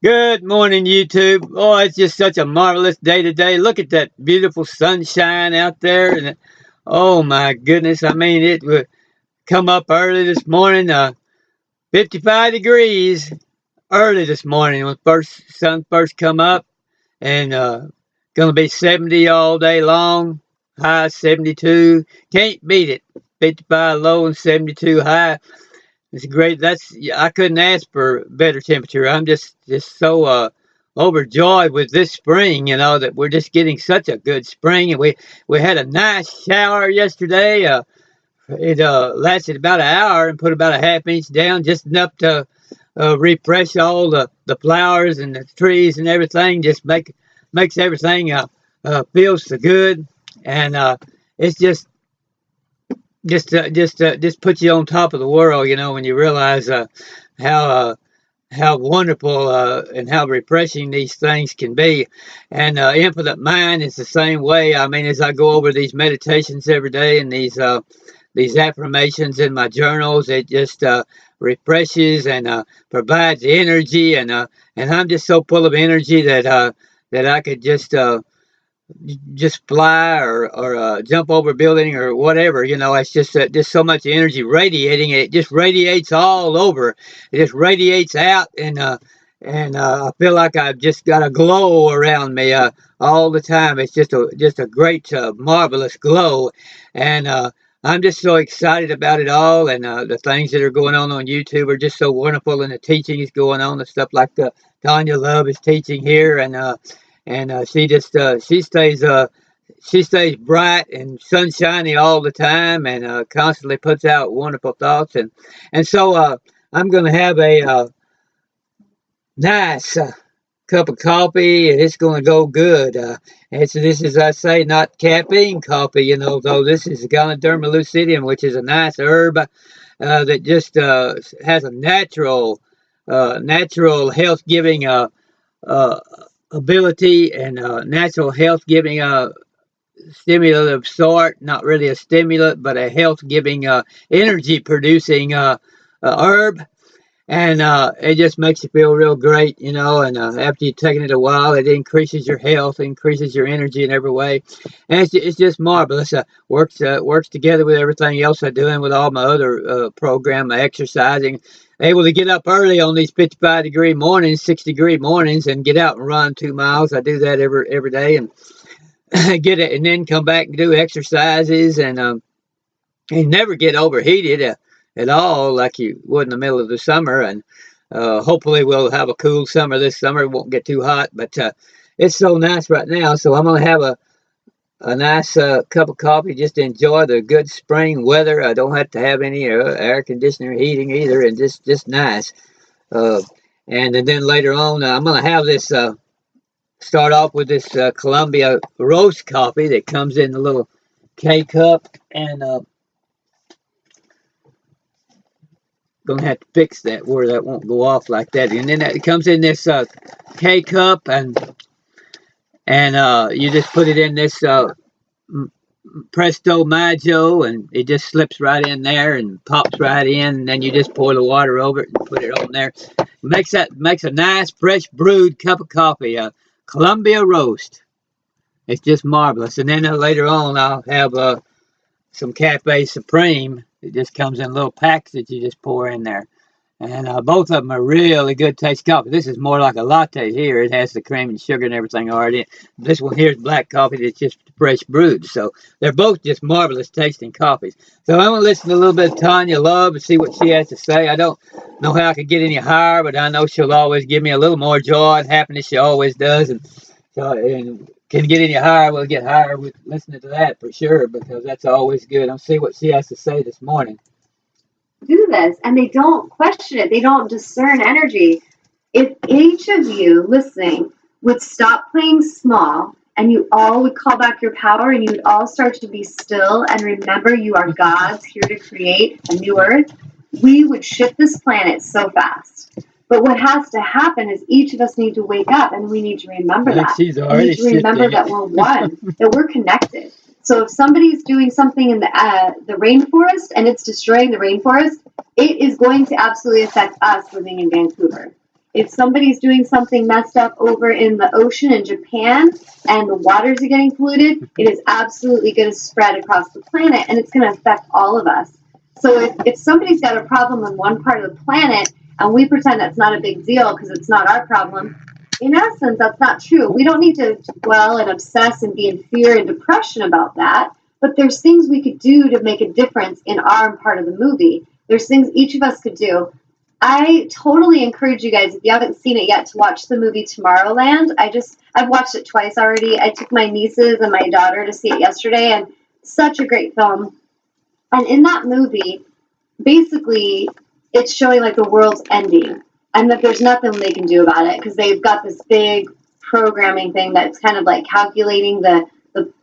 Good morning, YouTube. Oh, it's just such a marvelous day today. Look at that beautiful sunshine out there. And oh my goodness, I mean, it would come up early this morning, 55 degrees early this morning when sun first come up, and gonna be 70 all day long. High 72. Can't beat it. 55 low and 72 high. It's great. I couldn't ask for better temperature. I'm just so overjoyed with this spring. That we're just getting such a good spring, and we had a nice shower yesterday. It lasted about an hour and put about a half inch down, just enough to refresh all the flowers and the trees and everything. Just makes everything feel so good, and it's just puts you on top of the world, when you realize how how wonderful and how refreshing these things can be. And Infinite Mind is the same way. I mean, as I go over these meditations every day and these affirmations in my journals, it just refreshes and provides energy, and I'm just so full of energy that I could just fly or jump over a building or whatever. It's just so much energy radiating. It just radiates all over. It just radiates out, and I feel like I've just got a glow around me all the time. It's just a great, marvelous glow, and I'm just so excited about it all, and the things that are going on YouTube are just so wonderful, and the teaching is going on, and stuff like Tanya Love is teaching here, and she stays bright and sunshiny all the time, and constantly puts out wonderful thoughts, and so I'm going to have a nice cup of coffee, and it's going to go good. And so this is, I say, not caffeine coffee, though this is Ganoderma lucidium, which is a nice herb that just has a natural health giving ability, and natural health giving stimulative sort, not really a stimulant, but a health giving energy producing herb. And it just makes you feel real great, and after you've taken it a while, it increases your health, increases your energy in every way, and it's just marvelous. Works together with everything else I do, and with all my other program, my exercising. Able to get up early on these 55-degree mornings, 6-degree mornings, and get out and run 2 miles. I do that every day, and get it, and then come back and do exercises, and never get overheated at all, like you would in the middle of the summer. And hopefully we'll have a cool summer this summer. It won't get too hot, but it's so nice right now. So I'm going to have a nice cup of coffee, just to enjoy the good spring weather. I don't have to have any air conditioner heating either, and just nice. And then later on, I'm going to have this, start off with this Columbia roast coffee that comes in a little K-cup, and going to have to fix that where that won't go off like that. And then it comes in this K-cup, and you just put it in this Presto Maggio, and it just slips right in there and pops right in, and then you just pour the water over it and put it on there. Makes a nice fresh brewed cup of coffee, Columbia roast. It's just marvelous. And then later on I'll have some Cafe Supreme. It just comes in little packs that you just pour in there. And both of them are really good taste coffee. This is more like a latte here. It has the cream and sugar and everything already in. This one here is black coffee that's just fresh brewed. So they're both just marvelous tasting coffees. So I'm going to listen to a little bit of Tanya Love and see what she has to say. I don't know how I could get any higher, but I know she'll always give me a little more joy and happiness. She always does. And can get any higher, we'll get higher with listening to that for sure, because that's always good. I'll see what she has to say this morning. Do this, and they don't question it. They don't discern energy. If each of you listening would stop playing small, and you all would call back your power, and you would all start to be still and remember you are gods here to create a new earth, we would shift this planet so fast. But what has to happen is each of us need to wake up, and we need to remember that. We need to remember that we're one, that we're connected. So if somebody's doing something in the rainforest and it's destroying the rainforest, it is going to absolutely affect us living in Vancouver. if somebody's doing something messed up over in the ocean in Japan and the waters are getting polluted, it is absolutely going to spread across the planet, and it's going to affect all of us. So if somebody's got a problem in one part of the planet and we pretend that's not a big deal because it's not our problem, in essence, that's not true. We don't need to dwell and obsess and be in fear and depression about that. But there's things we could do to make a difference in our part of the movie. There's things each of us could do. I totally encourage you guys, if you haven't seen it yet, to watch the movie Tomorrowland. I've watched it twice already. I took my nieces and my daughter to see it yesterday, and such a great film. And in that movie, basically, it's showing like the world's ending and that there's nothing they can do about it because they've got this big programming thing that's kind of like calculating the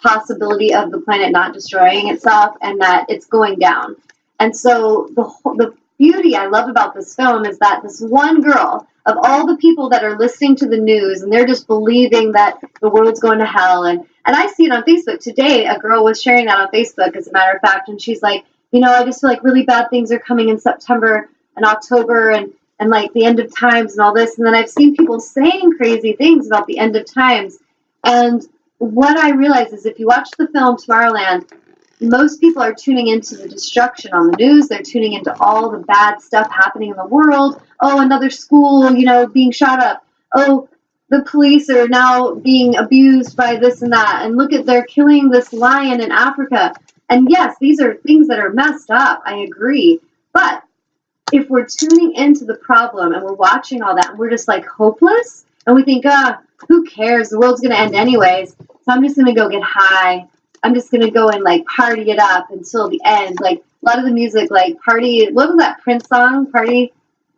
possibility of the planet not destroying itself and that it's going down. And so the beauty I love about this film is that this one girl, of all the people that are listening to the news and they're just believing that the world's going to hell, and I see it on Facebook today, a girl was sharing that on Facebook, as a matter of fact, and she's like, I just feel like really bad things are coming in September and October and like the end of times and all this. And then I've seen people saying crazy things about the end of times. And what I realize is if you watch the film Tomorrowland, most people are tuning into the destruction on the news. They're tuning into all the bad stuff happening in the world. Oh, another school, being shot up. Oh, the police are now being abused by this and that. And look they're killing this lion in Africa. And yes, these are things that are messed up. I agree. But if we're tuning into the problem and we're watching all that and we're just like hopeless and we think, who cares? The world's going to end anyways. So I'm just going to go get high. I'm just going to go and like party it up until the end. Like a lot of the music, like party, what was that Prince song? Party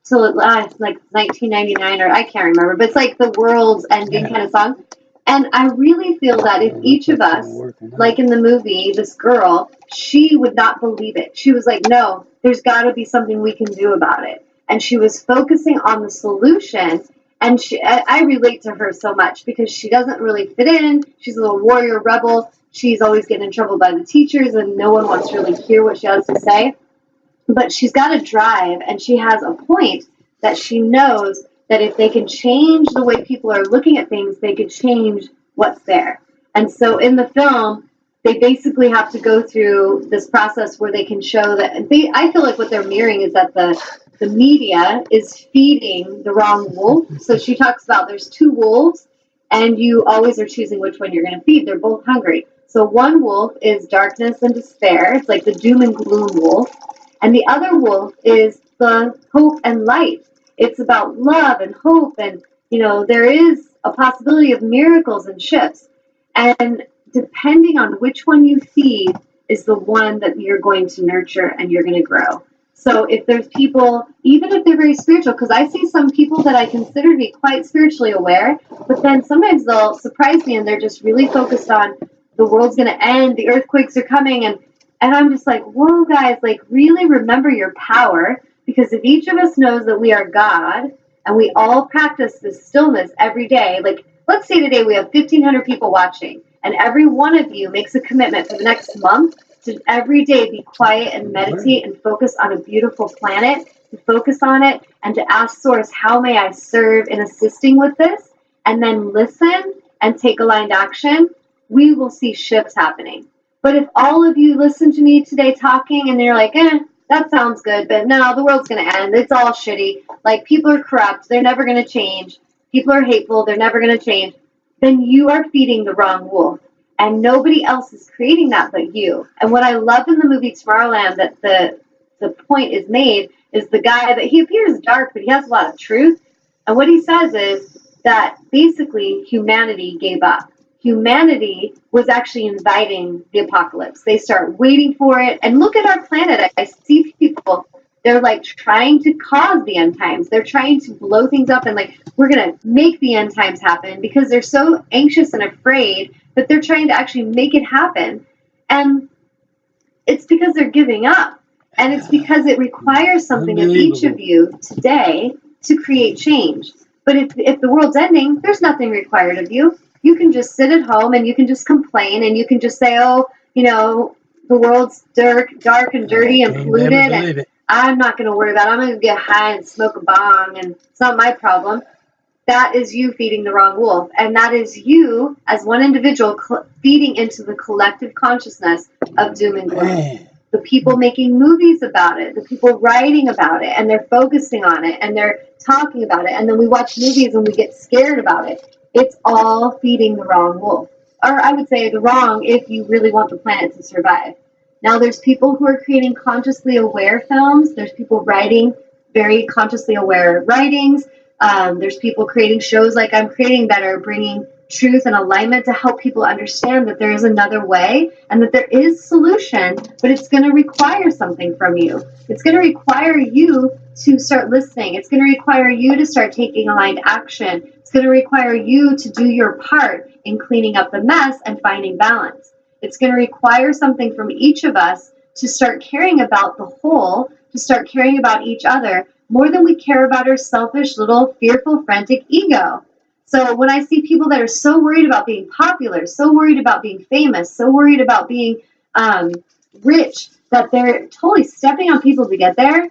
till it lasts, like 1999 or I can't remember. But it's like the world's ending kind of song. And I really feel that if each of us, like in the movie, this girl, she would not believe it. She was like, no, there's got to be something we can do about it. And she was focusing on the solution. And I relate to her so much because she doesn't really fit in. She's a little warrior rebel. She's always getting in trouble by the teachers and no one wants to really hear what she has to say. But she's got a drive and she has a point that she knows that if they can change the way people are looking at things, they could change what's there. And so in the film, they basically have to go through this process where they can show that I feel like what they're mirroring is that the media is feeding the wrong wolf. So she talks about there's two wolves and you always are choosing which one you're going to feed. They're both hungry. So one wolf is darkness and despair. It's like the doom and gloom wolf. And the other wolf is the hope and light. It's about love and hope, and there is a possibility of miracles and shifts. And depending on which one you feed is the one that you're going to nurture and you're going to grow. So if there's people, even if they're very spiritual, because I see some people that I consider to be quite spiritually aware, but then sometimes they'll surprise me and they're just really focused on the world's going to end, the earthquakes are coming, and I'm just like, whoa, guys, like really remember your power. Because if each of us knows that we are God and we all practice this stillness every day, like let's say today we have 1,500 people watching and every one of you makes a commitment for the next month to every day be quiet and meditate and focus on a beautiful planet, to focus on it and to ask Source, how may I serve in assisting with this? And then listen and take aligned action, we will see shifts happening. But if all of you listen to me today talking and you're like, that sounds good, but no, the world's going to end. It's all shitty. Like, people are corrupt. They're never going to change. People are hateful. They're never going to change. Then you are feeding the wrong wolf. And nobody else is creating that but you. And what I love in the movie Tomorrowland that the point is made is the guy that he appears dark, but he has a lot of truth. And what he says is that basically humanity gave up. Humanity was actually inviting the apocalypse. They start waiting for it. And look at our planet. I see people, they're like trying to cause the end times. They're trying to blow things up and like, we're going to make the end times happen because they're so anxious and afraid that they're trying to actually make it happen. And it's because they're giving up. And it's because it requires something of each of you today to create change. But if the world's ending, there's nothing required of you. You can just sit at home and you can just complain and you can just say, oh, the world's dark and dirty and polluted. I'm not going to worry about it. I'm going to get high and smoke a bong, and it's not my problem. That is you feeding the wrong wolf. And that is you, as one individual, feeding into the collective consciousness of doom and gloom. The people making movies about it, the people writing about it, and they're focusing on it, and they're talking about it, and then we watch movies and we get scared about it. It's all feeding the wrong wolf. Or I would say the wrong if you really want the planet to survive. Now, there's people who are creating consciously aware films. There's people writing very consciously aware writings. There's people creating shows like I'm creating that are bringing truth and alignment to help people understand that there is another way and that there is solution, but it's going to require something from you. It's going to require you to start listening. It's going to require you to start taking aligned action. It's going to require you to do your part in cleaning up the mess and finding balance. It's going to require something from each of us to start caring about the whole, to start caring about each other more than we care about our selfish, little, fearful, frantic ego. So when I see people that are so worried about being popular, so worried about being famous, so worried about being rich, that they're totally stepping on people to get there,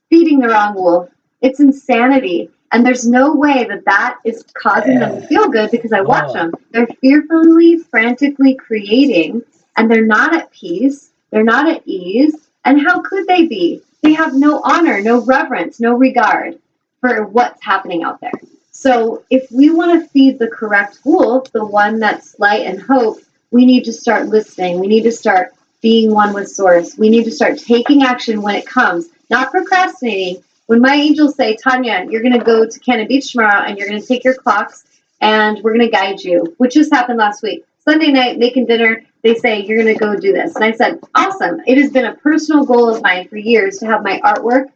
feeding the wrong wolf. It's insanity. And there's no way that that is causing them to feel good, because I watch them. They're fearfully, frantically creating, and they're not at peace. They're not at ease. And how could they be? They have no honor, no reverence, no regard for what's happening out there. So if we want to feed the correct wolf, the one that's light and hope, we need to start listening. We need to start being one with source. We need to start taking action when it comes, not procrastinating. When my angels say, Tanya, you're going to go to Cannon Beach tomorrow and you're going to take your clocks and we're going to guide you, which just happened last week. Sunday night, making dinner, they say, you're going to go do this. And I said, awesome. It has been a personal goal of mine for years to have my artwork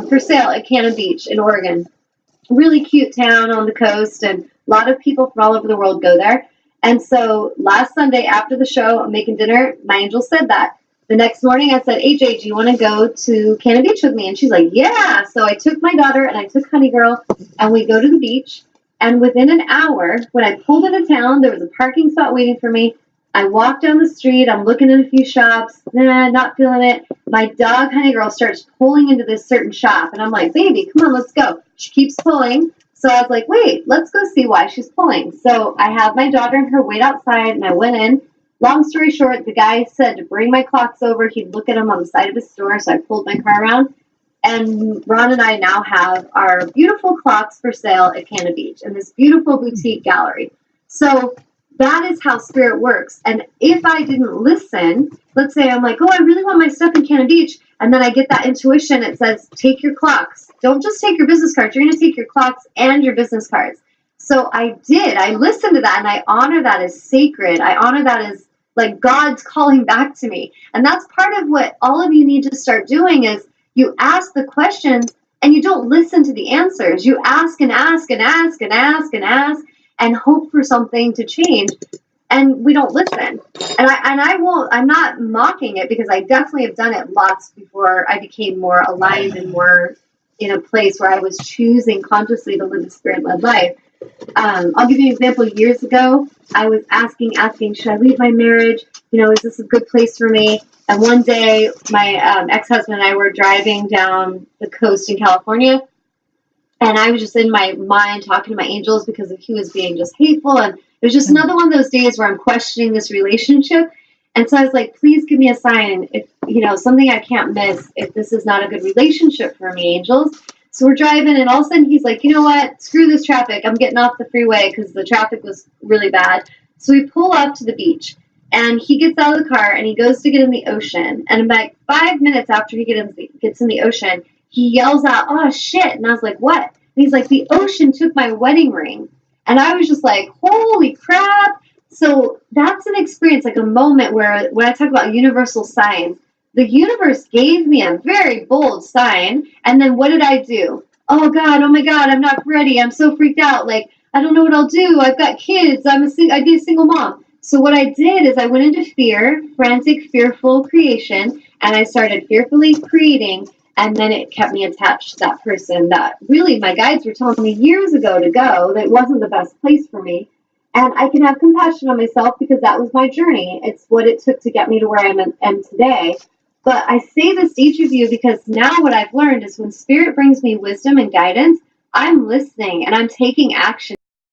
for sale at Cannon Beach in Oregon. Really cute town on the coast, and a lot of people from all over the world go there. And so last Sunday after the show, I'm making dinner, my angel said that. The next morning I said, AJ, do you want to go to Cannon Beach with me? And she's like, yeah. So I took my daughter and I took Honey Girl and we go to the beach. And within an hour, when I pulled into town, there was a parking spot waiting for me. I walked down the street. I'm looking at a few shops. Not feeling it. My dog, Honey Girl, starts pulling into this certain shop. And I'm like, baby, come on, let's go. She keeps pulling. So I was like, wait, let's go see why she's pulling. So I have my daughter and her wait outside, and I went in. Long story short, the guy said to bring my clocks over. He'd look at them on the side of his store, so I pulled my car around. And Ron and I now have our beautiful clocks for sale at Cannon Beach in this beautiful boutique gallery. So that is how spirit works. And if I didn't listen, let's say I'm like, oh, I really want my stuff in Cannon Beach. And then I get that intuition. It says, take your clocks. Don't just take your business cards. You're going to take your clocks and your business cards. So I did. I listened to that, and I honor that as sacred. I honor that as like God's calling back to me. And that's part of what all of you need to start doing is you ask the questions and you don't listen to the answers. You ask and ask and ask and ask and ask and hope for something to change. And we don't listen. And I'm not mocking it, because I definitely have done it lots before I became more aligned and more in a place where I was choosing consciously to live a spirit-led life. I'll give you an example. Years ago, I was asking, should I leave my marriage? Is this a good place for me? And one day, my ex-husband and I were driving down the coast in California, and I was just in my mind talking to my angels because he was being just hateful. And it was just another one of those days where I'm questioning this relationship. And so I was like, please give me a sign if, something I can't miss, if this is not a good relationship for me, angels. So we're driving, and all of a sudden he's like, you know what? Screw this traffic. I'm getting off the freeway because the traffic was really bad. So we pull up to the beach, and he gets out of the car, and he goes to get in the ocean. And about 5 minutes after he gets in the ocean, he yells out, oh, shit. And I was like, what? And he's like, the ocean took my wedding ring. And I was just like, holy crap. So that's an experience, like a moment where when I talk about universal signs, the universe gave me a very bold sign. And then what did I do? Oh, God, oh, my God, I'm not ready. I'm so freaked out. Like, I don't know what I'll do. I've got kids. I'd be a single mom. So what I did is I went into fear, frantic, fearful creation, and I started fearfully creating. And then it kept me attached to that person that really my guides were telling me years ago to go, that it wasn't the best place for me. And I can have compassion on myself because that was my journey. It's what it took to get me to where I am today. But I say this to each of you because now what I've learned is when Spirit brings me wisdom and guidance, I'm listening and I'm taking action.